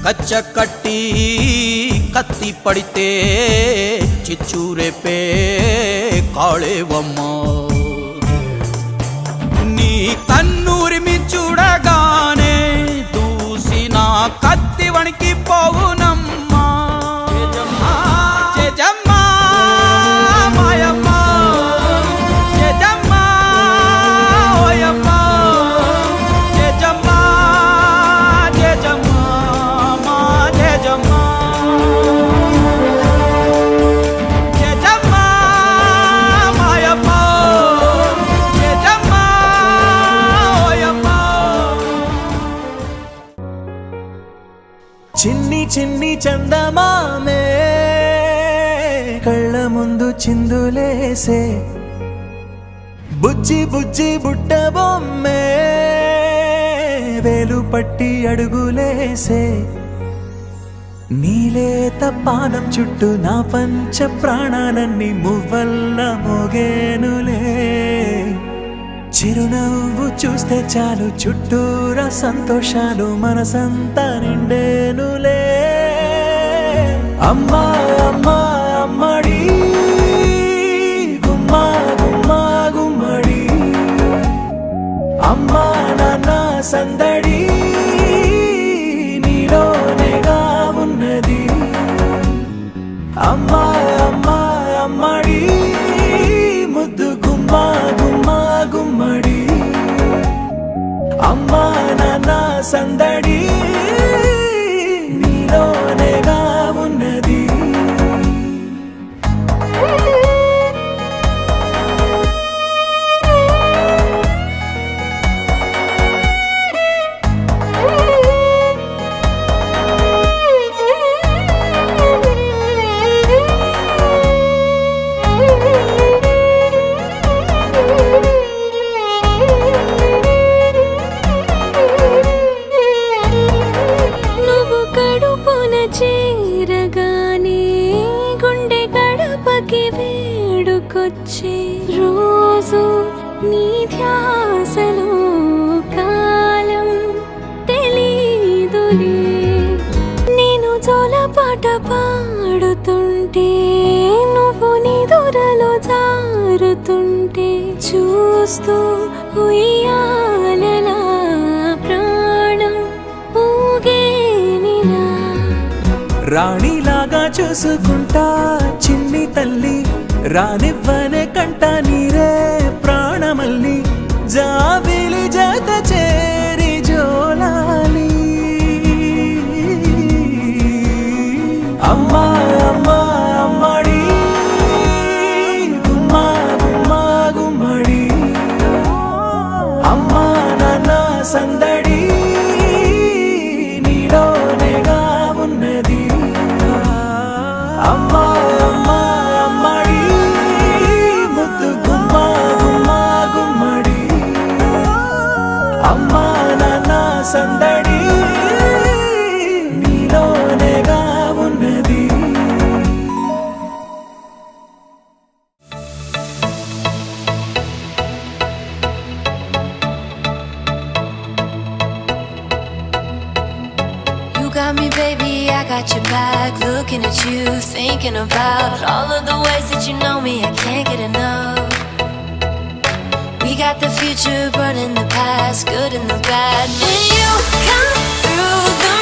కచ్చకట్టి కత్తి పడితే చిచ్చూరేపే కాళేవమ్మ నీ కన్నూరిమి చూడగానే దూసిన కత్తి వణికి పోవునమ్మా జయజమ్మ మాయమ్మ జయజమ్మ ఓయమ్మ జయజమ్మ జయజమ్మ మా జయజమ్మ జయజమ్మ మాయమ్మ జయజమ్మ ఓయమ్మ చిన్ని చిన్ని చందమామే కళ్ళ ముందు చిందులేసే బుజ్జి బుజ్జి బుట్ట బొమ్మే వేలు పట్టి అడుగులేసే నీలేత పానం చుట్టూ నా పంచ ప్రాణాలన్నీ మువ్వల్ల మోగేనులే చిరునవ్వు చూస్తే చాలు చుట్టూరా సంతోషాలు మనసంతా నిండేనులే అమ్మా అమ్మా అమ్మడి గుమ్మా గుమ్మా గుమ్మడి అమ్మా నాన్న సందడి నీలోనేగా ఉన్నది అమ్మా అమ్మా అమ్మడి ముద్దు గుమ్మా గుమ్మా గుమ్మడి అమ్మా నాన్న సందడి నీలోనేగా ఉన్నది నువ్వు కడుపున చేరగానే గుండె గడపకి వేడుకొచ్చే రోజు నీ ధ్యాసలో కాలం తెలీదులే నేను జోలపాట పాడుతుంటే నువ్వు నిదురలో జారుతుంటే చూస్తూ ఉయ్యాలలా ప్రాణం ఊగేనిలా రాణిలాగా చూసుకుంటా చిన్ని తల్లి రానివ్వనే కంట నీరే ప్రాణమల్లి జాబిలి జత చేరి జోలాలి అమ్మా అమ్మా అమ్మడి గుమ్మా గుమ్మా గుమ్మడి అమ్మా నాన్న సందడి నీలోనేగా ఉన్నది అమ్మా అమ్మా అమ్మడి ముద్దు గుమ్మా గుమ్మా గుమ్మడి అమ్మా నాన్న సందడి నీలోనేగా ఉన్నది You got me, baby, I got your back. Looking at you, thinking about all of the ways that you know me, I can't get enough. We got the future, but in the past, good and the bad. When you come through the